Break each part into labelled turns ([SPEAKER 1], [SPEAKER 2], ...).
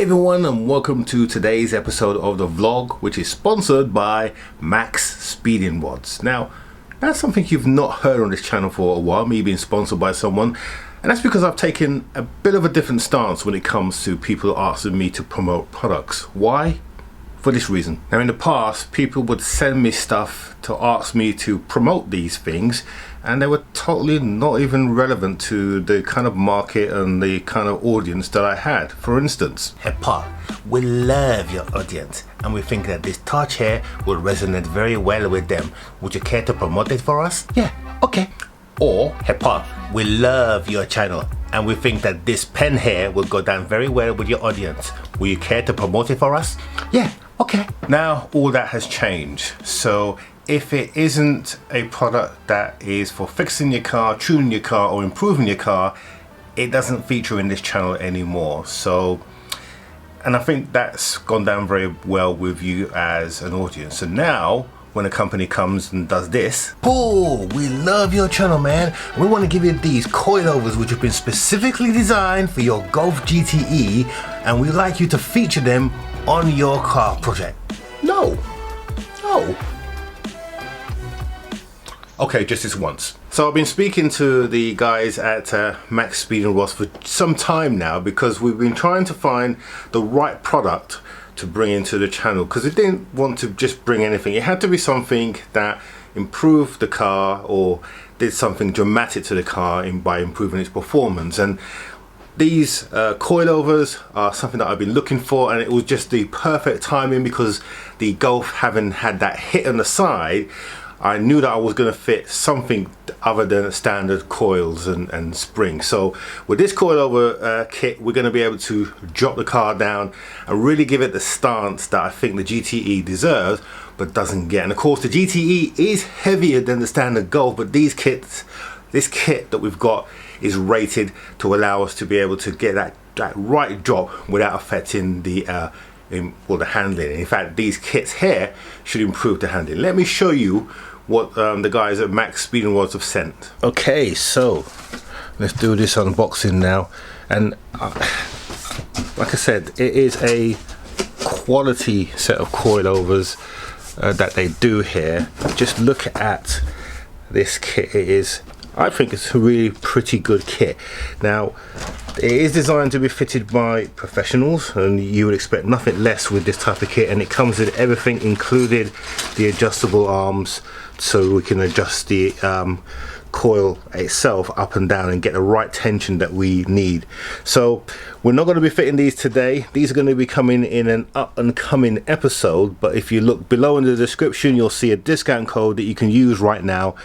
[SPEAKER 1] everyone, and welcome to today's episode of the vlog, which is sponsored by Max Speeding Rods. Now, that's something you've not heard on this channel for a while, me being sponsored by someone, and that's because I've taken a bit of a different stance when it comes to people asking me to promote products. Why? For this reason. Now, in the past, people would send me stuff to ask me to promote these things, and they were totally not even relevant to the kind of market and the kind of audience that I had. For instance,
[SPEAKER 2] Hey Paul, we love your audience and we think that this torch here will resonate very well with them. Would you care to promote it for us?
[SPEAKER 1] yeah, okay.
[SPEAKER 2] Or, hey Paul, we love your channel and we think that this pen here will go down very well with your audience. Will you care to promote it for us?
[SPEAKER 1] Yeah, okay.
[SPEAKER 2] Now all that has changed. So if it isn't a product that is for fixing your car, tuning your car, or improving your car, it doesn't feature in this channel anymore. So, and I think that's gone down very well with you as an audience. So now, when a company comes and does this,
[SPEAKER 1] Paul, we love your channel, man. We want to give you these coilovers which have been specifically designed for your Golf GTE, and we'd like you to feature them on your car project. No. Okay, just this once. So I've been speaking to the guys at Max Speeding Rods for some time now, because we've been trying to find the right product to bring into the channel, because it didn't want to just bring anything. It had to be something that improved the car or did something dramatic to the car by improving its performance. And these coilovers are something that I've been looking for, and it was just the perfect timing because the Golf, having had that hit on the side, I knew that I was going to fit something other than standard coils and springs. So with this coilover kit, we're going to be able to drop the car down and really give it the stance that I think the GTE deserves but doesn't get. And of course the GTE is heavier than the standard Golf, but this kit that we've got is rated to allow us to be able to get that right drop without affecting the the handling. In fact, these kits here should improve the handling. Let me show you what the guys at Max Speeding Rods have sent. Okay, so let's do this unboxing now. And like I said, it is a quality set of coilovers that they do here. Just look at this kit. I think it's a really pretty good kit. Now, it is designed to be fitted by professionals, and you would expect nothing less with this type of kit, and it comes with everything included, the adjustable arms, so we can adjust the coil itself up and down and get the right tension that we need. So we're not going to be fitting these today. These are going to be coming in an up and coming episode, but if you look below in the description, you'll see a discount code that you can use right now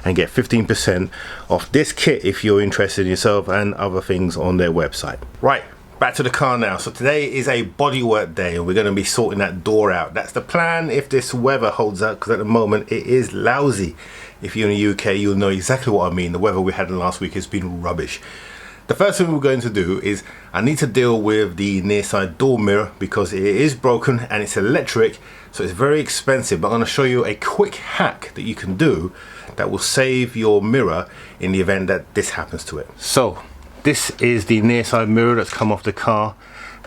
[SPEAKER 1] and get 15% off this kit if you're interested in yourself, and other things on their website. Right, back to the car now. So today is a bodywork day and we're going to be sorting that door out. That's the plan if this weather holds up, because at the moment it is lousy. If you're in the UK, you'll know exactly what I mean. The weather we had last week has been rubbish. The first thing we're going to do is I need to deal with the near side door mirror, because it is broken and it's electric, so it's very expensive. But I'm going to show you a quick hack that you can do that will save your mirror in the event that this happens to it. So this is the near side mirror that's come off the car.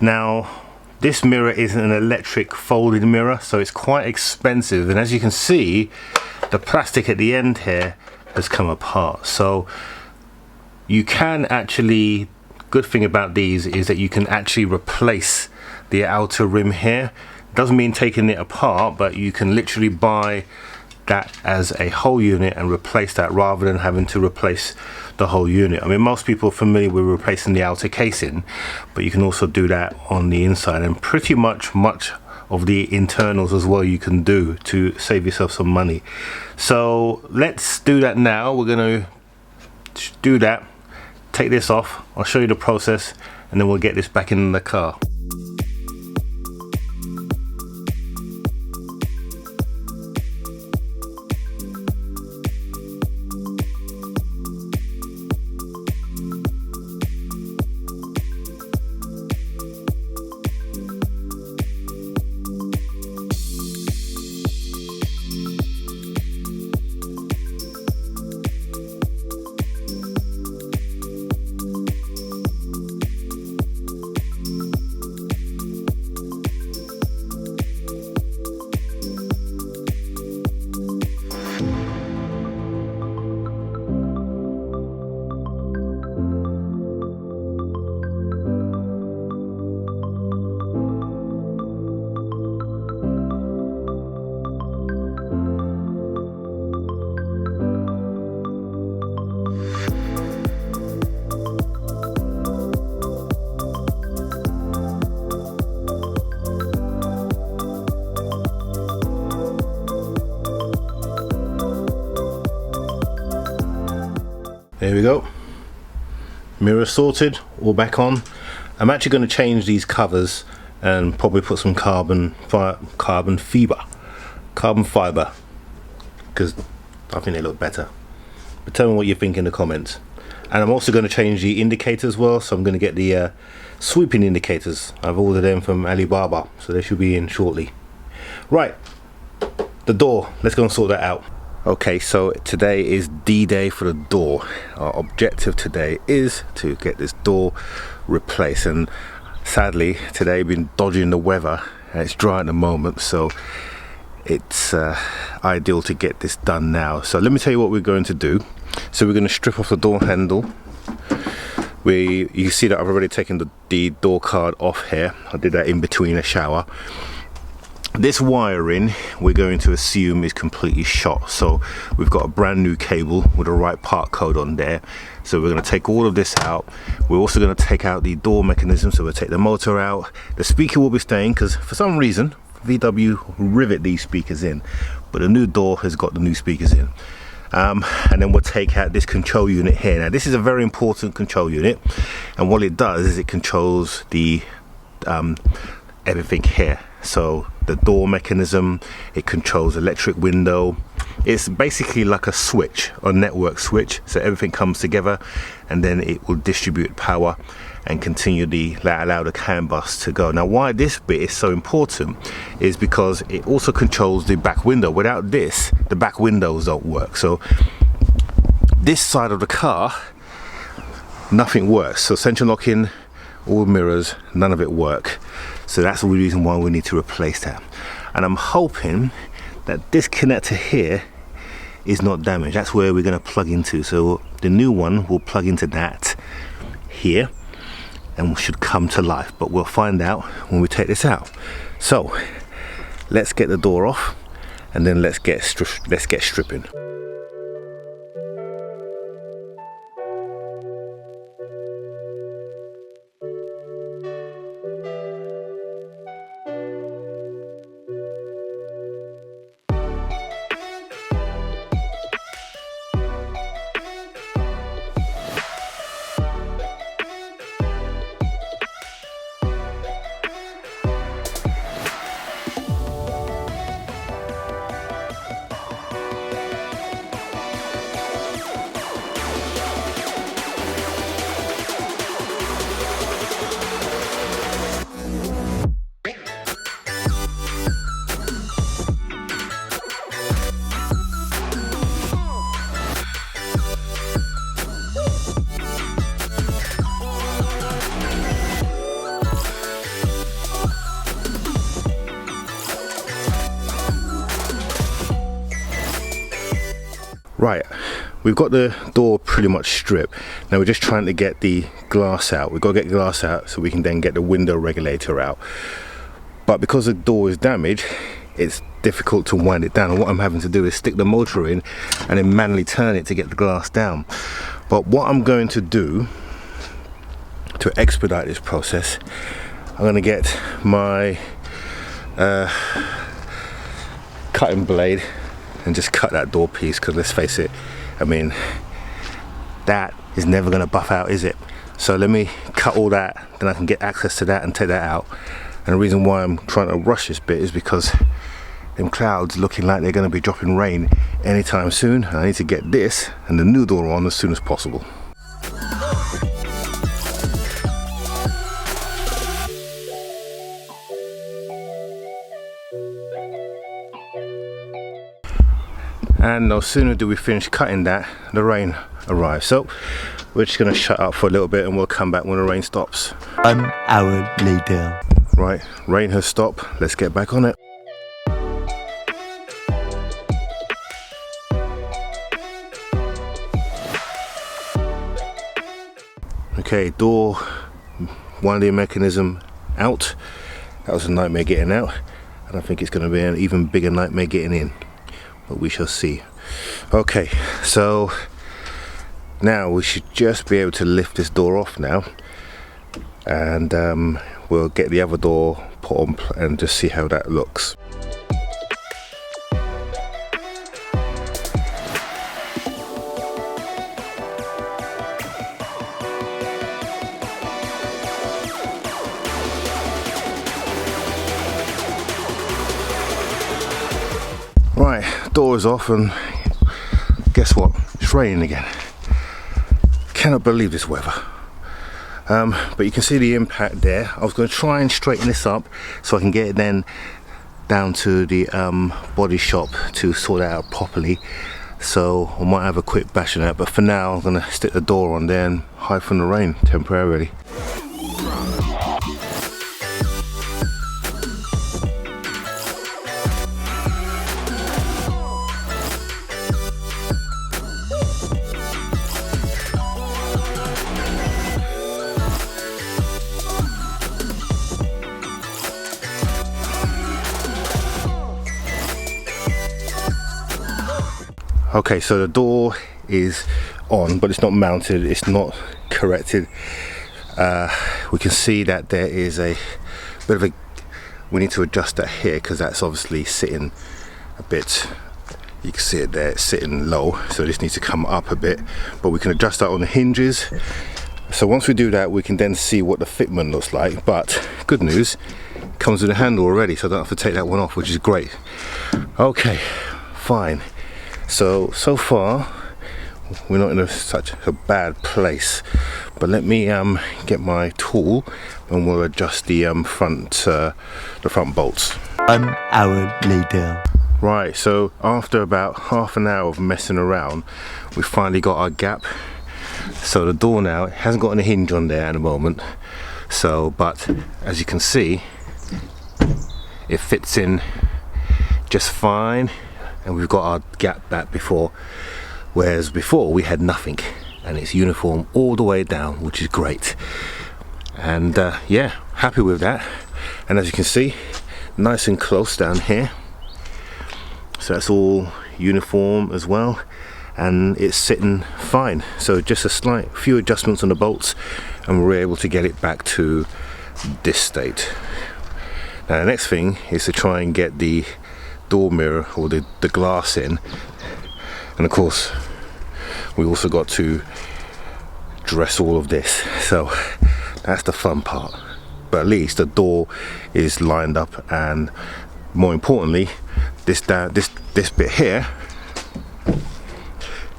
[SPEAKER 1] Now this mirror is an electric folded mirror, so it's quite expensive, and as you can see, the plastic at the end here has come apart. So you can actually, good thing about these is that you can actually replace the outer rim here. Doesn't mean taking it apart, but you can literally buy that as a whole unit and replace that, rather than having to replace the whole unit. I mean, most people are familiar with replacing the outer casing, but you can also do that on the inside, and pretty much of the internals as well you can do to save yourself some money. So let's do that now. We're going to do that, take this off, I'll show you the process, and then we'll get this back in the car. There we go. Mirror sorted, all back on. I'm actually going to change these covers and probably put some carbon fiber, because I think they look better. But tell me what you think in the comments. And I'm also going to change the indicator as well, so I'm going to get the sweeping indicators. I've ordered them from Alibaba, so they should be in shortly. Right, the door, let's go and sort that out. Okay, so today is D-Day for the door. Our objective today is to get this door replaced, and sadly today we've been dodging the weather and it's dry at the moment, so it's ideal to get this done now. So let me tell you what we're going to do. So we're going to strip off the door handle. You can see that I've already taken the door card off here. I did that in between a shower. This wiring we're going to assume is completely shot, so we've got a brand new cable with the right part code on there. So we're going to take all of this out. We're also going to take out the door mechanism, so we'll take the motor out. The speaker will be staying because for some reason VW rivet these speakers in, but the new door has got the new speakers in. And then we'll take out this control unit here. Now this is a very important control unit, and what it does is it controls the everything here. So the door mechanism, it controls electric window. It's basically like a switch, a network switch, so everything comes together and then it will distribute power and continue allow the CAN bus to go. Now why this bit is so important is because it also controls the back window. Without this, the back windows don't work. So this side of the car, nothing works. So central locking, all mirrors, none of it work. So that's the reason why we need to replace that. And I'm hoping that this connector here is not damaged. That's where we're going to plug into. So the new one will plug into that here and should come to life, but we'll find out when we take this out. So let's get the door off and then let's get stripping. Right, we've got the door pretty much stripped. Now we're just trying to get the glass out. We've got to get glass out so we can then get the window regulator out. But because the door is damaged, it's difficult to wind it down. And what I'm having to do is stick the motor in and then manually turn it to get the glass down. But what I'm going to do to expedite this process, I'm going to get my cutting blade and just cut that door piece, because let's face it, I mean, that is never going to buff out, is it? So let me cut all that, then I can get access to that and take that out. And the reason why I'm trying to rush this bit is because them clouds looking like they're going to be dropping rain anytime soon, and I need to get this and the new door on as soon as possible. And no sooner do we finish cutting that, the rain arrives. So we're just going to shut up for a little bit and we'll come back when the rain stops.
[SPEAKER 3] 1 hour later.
[SPEAKER 1] Right, rain has stopped. Let's get back on it. Okay, door winding mechanism out. That was a nightmare getting out, and I think it's going to be an even bigger nightmare getting in, but we shall see. Okay, so now we should just be able to lift this door off now, and we'll get the other door put on and just see how that looks. door is off, and guess what? It's raining again. Cannot believe this weather. But you can see the impact there. I was going to try and straighten this up so I can get it then down to the body shop to sort it out properly. So I might have a quick bash in that, but for now I'm going to stick the door on there and hide from the rain temporarily. Okay, so the door is on, but it's not mounted, it's not corrected. We can see that there is a bit of a, we need to adjust that here because that's obviously sitting a bit, you can see it there, it's sitting low, so this needs to come up a bit, but we can adjust that on the hinges. So once we do that, we can then see what the fitment looks like. But good news, it comes with a handle already, so I don't have to take that one off, which is great. Okay, fine. So far we're not in such a bad place, but let me get my tool and we'll adjust the front bolts.
[SPEAKER 3] 1 hour later.
[SPEAKER 1] Right, so after about half an hour of messing around, we finally got our gap. So the door now, it hasn't got any hinge on there at the moment, so but as you can see, it fits in just fine. And we've got our gap back before, whereas before we had nothing, and it's uniform all the way down, which is great. And yeah, happy with that. And as you can see, nice and close down here, so that's all uniform as well, and it's sitting fine. So just a slight few adjustments on the bolts and we're able to get it back to this state. Now the next thing is to try and get the door mirror or the glass in, and of course we also got to dress all of this, so that's the fun part. But at least the door is lined up, and more importantly, this bit here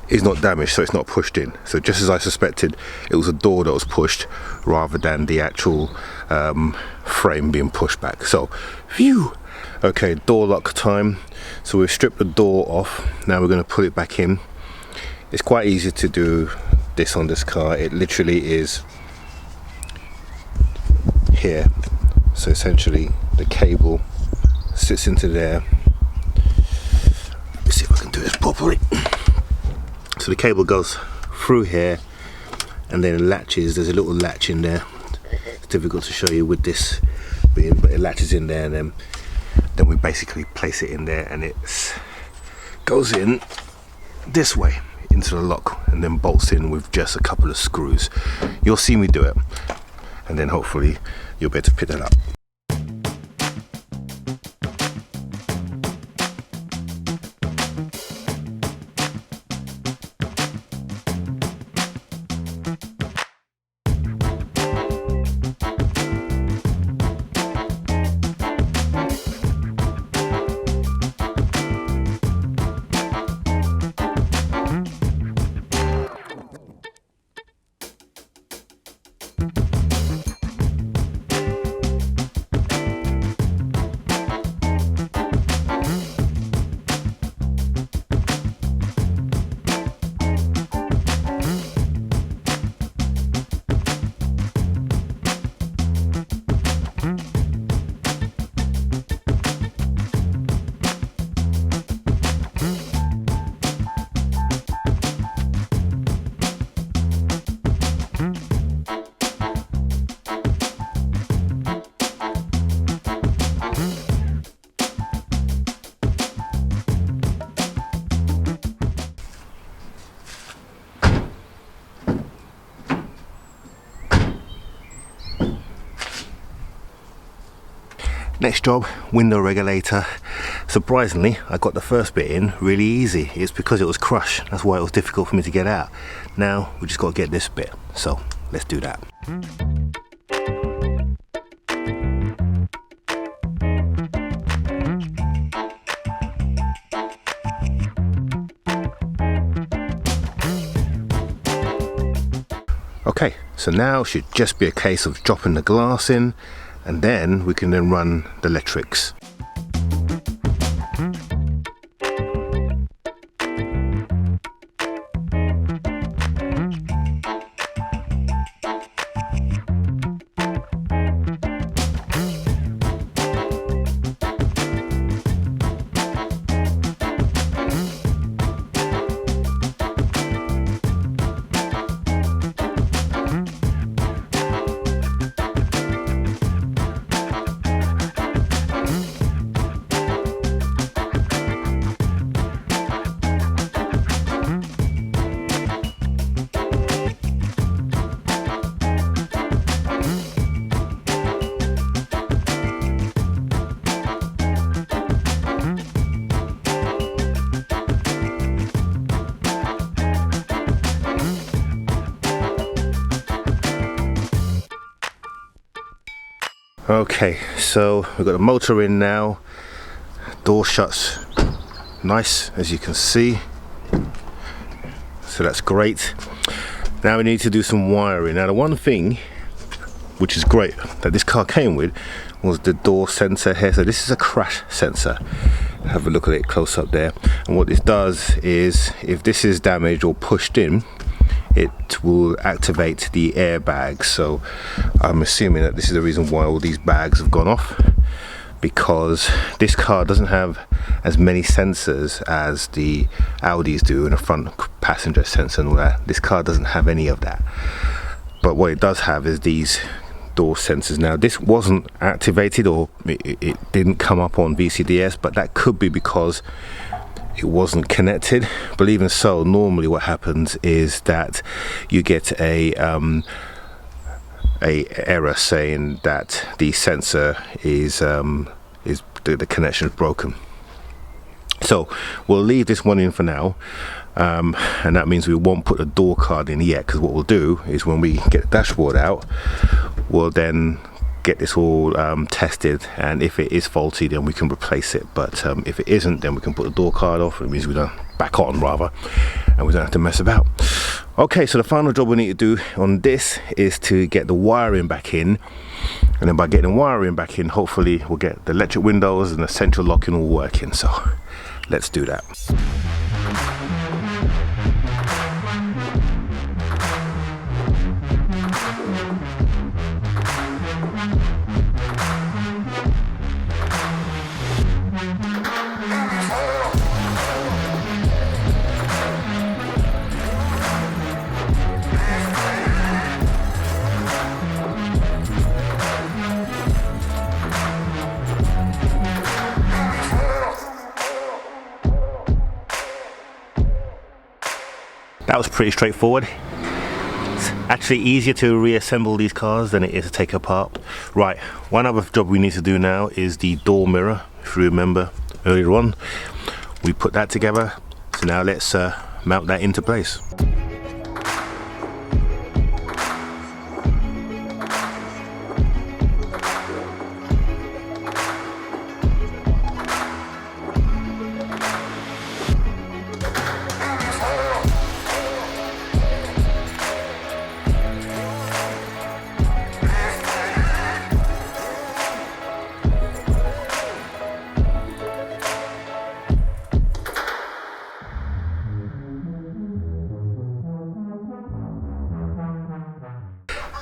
[SPEAKER 1] is not damaged, so it's not pushed in. So just as I suspected, it was a door that was pushed rather than the actual frame being pushed back. So phew. Okay, door lock time. So we've stripped the door off. Now we're going to put it back in. It's quite easy to do this on this car. It literally is here. So essentially the cable sits into there. Let's see if I can do this properly. So the cable goes through here and then it latches. There's a little latch in there. It's difficult to show you with this being, but it latches in there, and then we basically place it in there, and it goes in this way into the lock and then bolts in with just a couple of screws. You'll see me do it, and then hopefully you'll be able to pick that up. Next job, window regulator. Surprisingly, I got the first bit in really easy. It's because it was crushed. That's why it was difficult for me to get out. Now we just got to get this bit. So let's do that. Okay, so now it should just be a case of dropping the glass in, and then we can then run the electrics. Okay, so we've got the motor in now, door shuts nice as you can see, so that's great. Now we need to do some wiring. Now the one thing which is great that this car came with was the door sensor here. So this is a crash sensor. Have a look at it close up there, and what this does is if this is damaged or pushed in, it will activate the airbag. So I'm assuming that this is the reason why all these bags have gone off, because this car doesn't have as many sensors as the Audis do, in a front passenger sensor and all that. This car doesn't have any of that, but what it does have is these door sensors. Now this wasn't activated, or it didn't come up on VCDS, but that could be because it wasn't connected. But even so, normally what happens is that you get a error saying that the sensor is the connection is broken. So we'll leave this one in for now, and that means we won't put a door card in yet, because what we'll do is when we get the dashboard out, we'll then get this all tested, and if it is faulty then we can replace it. But if it isn't, then we can put the door card off. It means we don't back on rather, and we don't have to mess about. Okay, so the final job we need to do on this is to get the wiring back in, and then by getting the wiring back in, hopefully we'll get the electric windows and the central locking all working. So let's do that. That was pretty straightforward. It's actually easier to reassemble these cars than it is to take apart. Right, one other job we need to do now is the door mirror. If you remember earlier on, we put that together. So now let's mount that into place.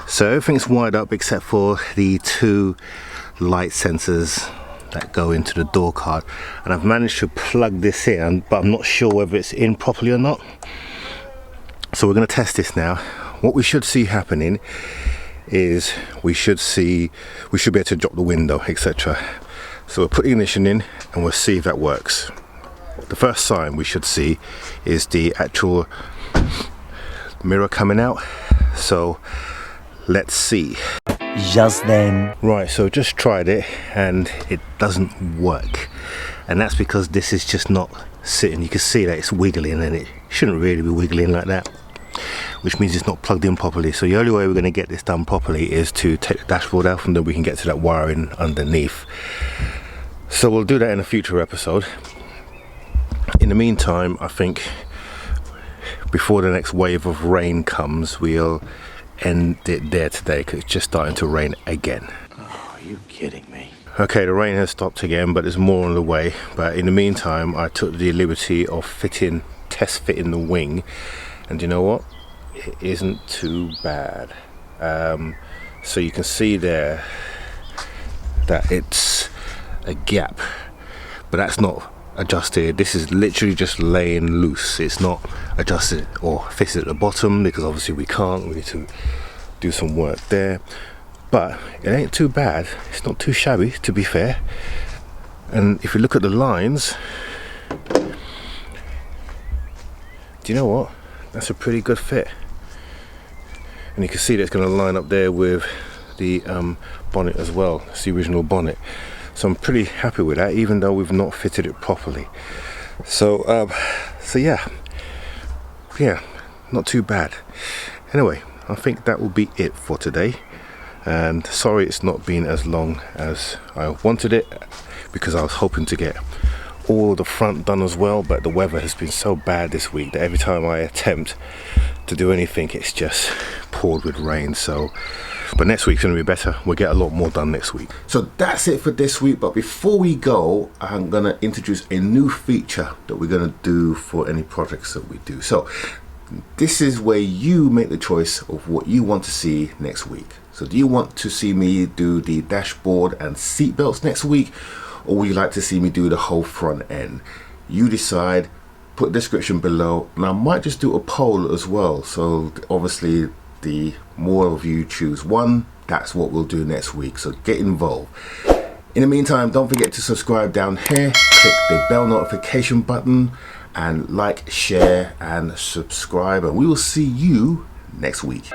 [SPEAKER 1] So everything's wired up except for the two light sensors that go into the door card, and I've managed to plug this in, but I'm not sure whether it's in properly or not. So we're going to test this now. What we should see happening is we should be able to drop the window, etc. So we'll put the ignition in and we'll see if that works. The first sign we should see is the actual mirror coming out. So let's see.
[SPEAKER 3] Just then.
[SPEAKER 1] Right, so just tried it and it doesn't work, and that's because this is just not sitting. You can see that it's wiggling, and it shouldn't really be wiggling like that, which means it's not plugged in properly. So the only way we're going to get this done properly is to take the dashboard out, and then we can get to that wiring underneath. So we'll do that in a future episode. In the meantime, I think before the next wave of rain comes, we'll end it there today because it's just starting to rain again.
[SPEAKER 3] Oh, are you kidding me?
[SPEAKER 1] Okay, the rain has stopped again, but there's more on the way. But in the meantime, I took the liberty of test fitting the wing, and you know what? It isn't too bad. So you can see there that it's a gap, but that's not adjusted. This is literally just laying loose. It's not adjusted or fixed at the bottom because obviously we can't. We need to do some work there, but it ain't too bad. It's not too shabby, to be fair. And if you look at the lines, do you know what? That's a pretty good fit. And you can see that it's going to line up there with the bonnet as well. It's the original bonnet. So I'm pretty happy with that, even though we've not fitted it properly. So yeah, not too bad. Anyway, I think that will be it for today. And sorry it's not been as long as I wanted it, because I was hoping to get all the front done as well, but the weather has been so bad this week that every time I attempt to do anything, it's just poured with rain. So but next week's going to be better. We'll get a lot more done next week. So that's it for this week. But before we go, I'm going to introduce a new feature that we're going to do for any projects that we do. So this is where you make the choice of what you want to see next week. So do you want to see me do the dashboard and seat belts next week, or would you like to see me do the whole front end? You decide. Put a description below, and I might just do a poll as well. So obviously the more of you choose one, that's what we'll do next week. So get involved. In the meantime, don't forget to subscribe down here, click the bell notification button, and like, share and subscribe, and we will see you next week.